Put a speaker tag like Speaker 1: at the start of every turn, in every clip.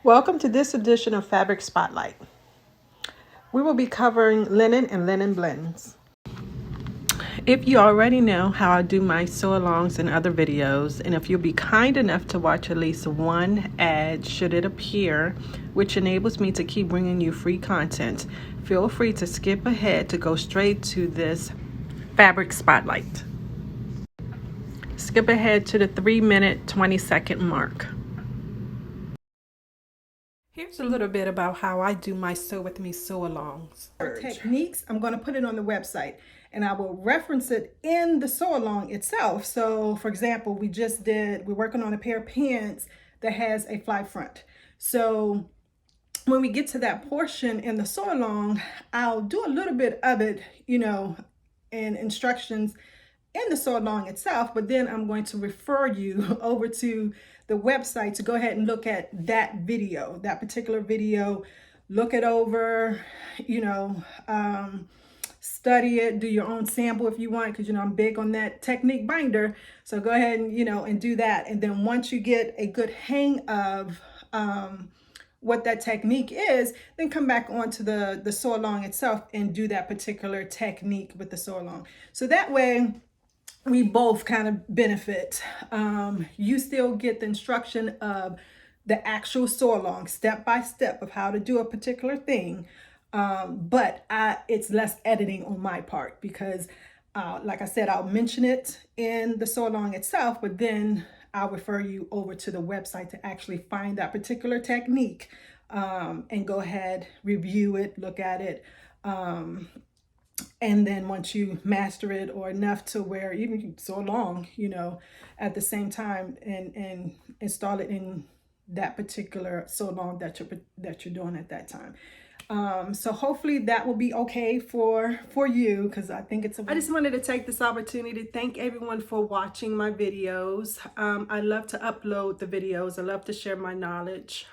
Speaker 1: Welcome to this edition of Fabric Spotlight. We will be covering linen and linen blends. If you already know how I do my sew-alongs and other videos, and if you'll be kind enough to watch at least one ad should it appear, which enables me to keep bringing you free content, feel free to skip ahead to go straight to this Fabric Spotlight. Skip ahead to the 3-minute, 20-second mark. Here's a little bit about how I do my Sew With Me sew-alongs. Techniques, I'm going to put it on the website and I will reference it in the sew-along itself. So for example, we're working on a pair of pants that has a fly front. So when we get to that portion in the sew-along, I'll do a little bit of it, in instructions in the sew-along itself, but then I'm going to refer you over to the website to go ahead and look at that video, that particular video, look it over, study it, do your own sample if you want, because I'm big on that technique binder. So go ahead and and do that, and then once you get a good hang of what that technique is, then come back onto the sew-along itself and do that particular technique with the sew-along. So that way we both kind of benefit. You still get the instruction of the actual sew-along, step by step of how to do a particular thing. But it's less editing on my part because, like I said, I'll mention it in the sew-along itself, but then I'll refer you over to the website to actually find that particular technique and go ahead, review it, look at it. And then once you master it or enough to where even you sew along, at the same time and install it in that particular sew-along that you're doing at that time. So hopefully that will be okay for you, because I think I just wanted to take this opportunity to thank everyone for watching my videos. I love to upload the videos. I love to share my knowledge.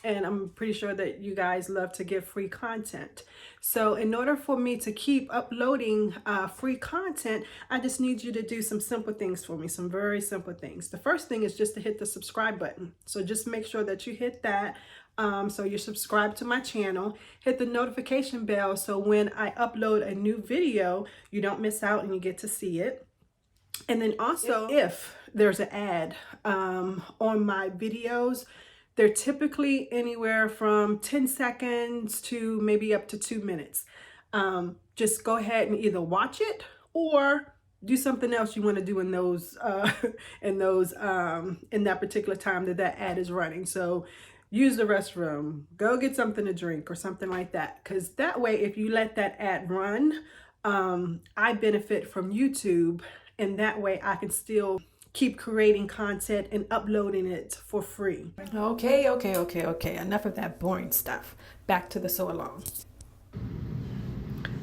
Speaker 1: And I'm pretty sure that you guys love to get free content. So in order for me to keep uploading free content, I just need you to do some simple things for me, some very simple things. The first thing is just to hit the subscribe button. So just make sure that you hit that. So you're subscribed to my channel. Hit the notification bell so when I upload a new video, you don't miss out and you get to see it. And then also, if there's an ad on my videos, they're typically anywhere from 10 seconds to maybe up to 2 minutes. Just go ahead and either watch it or do something else you want to do in those in that particular time that ad is running. So use the restroom, go get something to drink or something like that. Because that way, if you let that ad run, I benefit from YouTube, and that way I can still keep creating content and uploading it for free. Okay. Enough of that boring stuff. Back to the sew-along.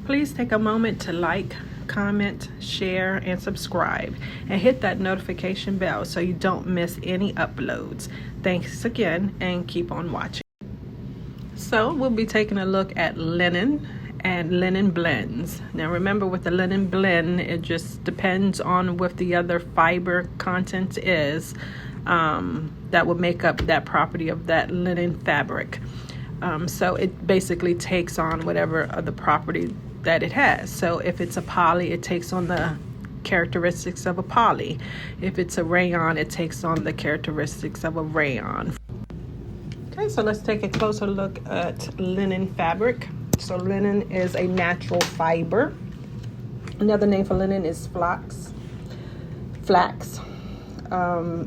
Speaker 1: Please take a moment to like, comment, share, and subscribe, and hit that notification bell so you don't miss any uploads. Thanks again, and keep on watching. So we'll be taking a look at linen and linen blends. Now remember, with the linen blend, it just depends on what the other fiber content is that would make up that property of that linen fabric. So it basically takes on whatever other property that it has. So if it's a poly, it takes on the characteristics of a poly. If it's a rayon, it takes on the characteristics of a rayon. Okay, so let's take a closer look at linen fabric. So linen is a natural fiber. Another name for linen is flax.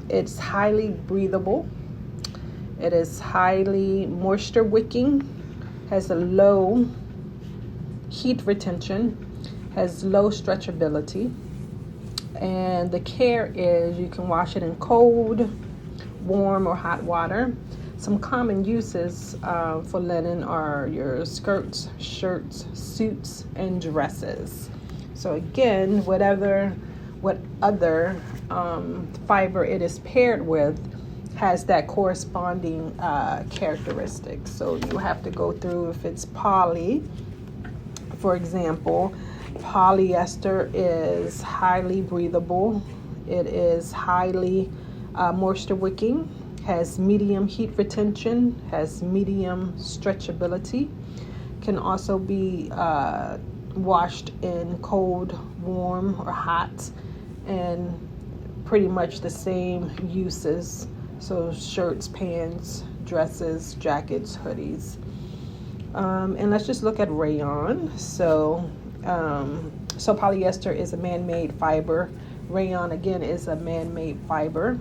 Speaker 1: It's highly breathable. It is highly moisture wicking, has a low heat retention, has low stretchability, and the care is you can wash it in cold, warm, or hot water. Some common uses for linen are your skirts, shirts, suits, and dresses. So again, what other fiber it is paired with has that corresponding characteristic. So you have to go through, if it's poly, for example, polyester is highly breathable. It is highly moisture wicking, has medium heat retention, has medium stretchability, can also be washed in cold, warm, or hot, and pretty much the same uses. So shirts, pants, dresses, jackets, hoodies. And let's just look at rayon. So polyester is a man-made fiber. Rayon, again, is a man-made fiber.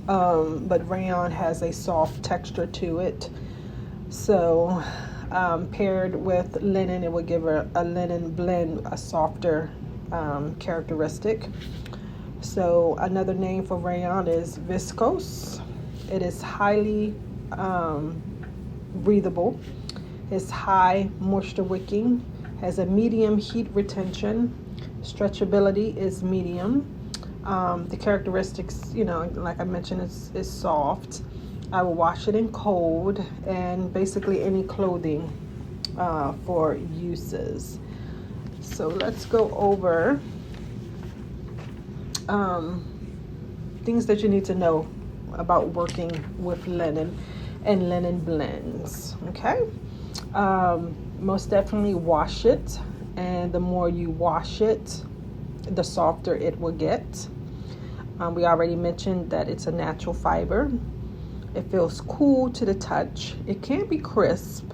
Speaker 1: But rayon has a soft texture to it. So paired with linen, it would give a linen blend a softer characteristic. So another name for rayon is viscose. It is highly breathable. It's high moisture wicking, has a medium heat retention, stretchability is medium. The characteristics, you know, like I mentioned, is soft. I will wash it in cold, and basically any clothing for uses. So let's go over things that you need to know about working with linen and linen blends. Okay, most definitely wash it, and the more you wash it, the softer it will get. We already mentioned that it's a natural fiber. It feels cool to the touch. It can be crisp,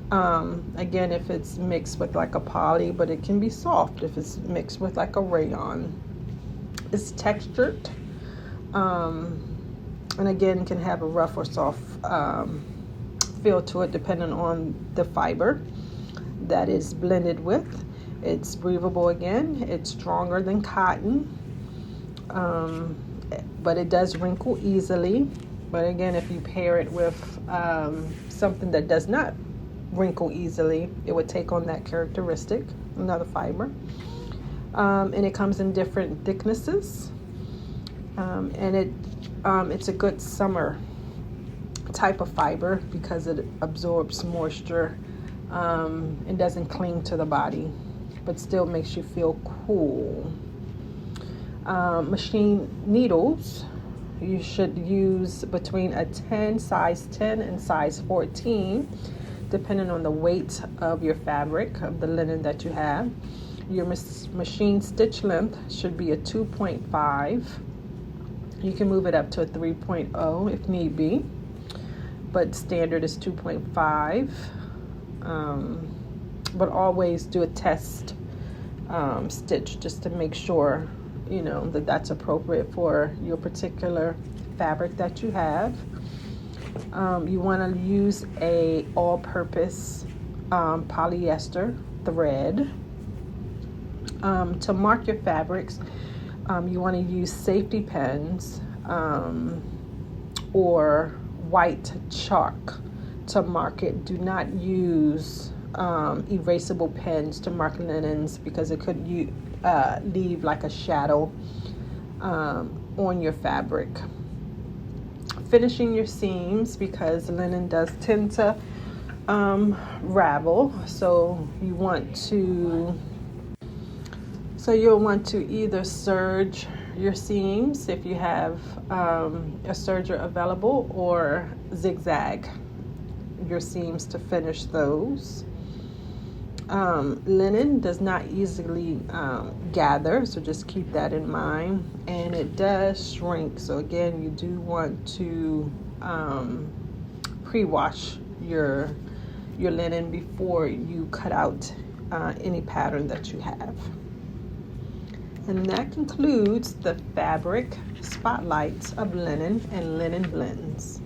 Speaker 1: again, if it's mixed with like a poly, but it can be soft if it's mixed with like a rayon. It's textured, and again, can have a rough or soft feel to it depending on the fiber that is blended with. It's breathable again. It's stronger than cotton, but it does wrinkle easily. But again, if you pair it with something that does not wrinkle easily, it would take on that characteristic, another fiber. And it comes in different thicknesses, and it's a good summer type of fiber because it absorbs moisture and doesn't cling to the body, but still makes you feel cool. Machine needles, you should use between a size 10 and size 14, depending on the weight of your fabric, of the linen that you have. Your machine stitch length should be a 2.5. You can move it up to a 3.0 if need be, but standard is 2.5. But always do a test stitch just to make sure, you know, that that's appropriate for your particular fabric that you have. You want to use a all-purpose polyester thread. To mark your fabrics, you want to use safety pens or white chalk to mark it. Do not use erasable pens to mark linens because it could leave like a shadow on your fabric. Finishing your seams, because linen does tend to ravel, so you'll want to either serge your seams if you have a serger available, or zigzag your seams to finish those. Linen does not easily gather, so just keep that in mind, and it does shrink. So again, you do want to pre-wash your linen before you cut out any pattern that you have. And that concludes the fabric spotlights of linen and linen blends.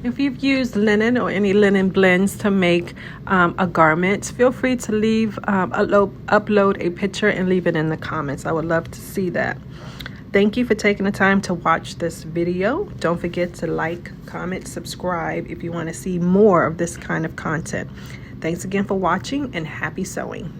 Speaker 1: If you've used linen or any linen blends to make a garment, feel free to upload a picture and leave it in the comments. I would love to see that. Thank you for taking the time to watch this video. Don't forget to like, comment, subscribe if you want to see more of this kind of content. Thanks again for watching, and happy sewing.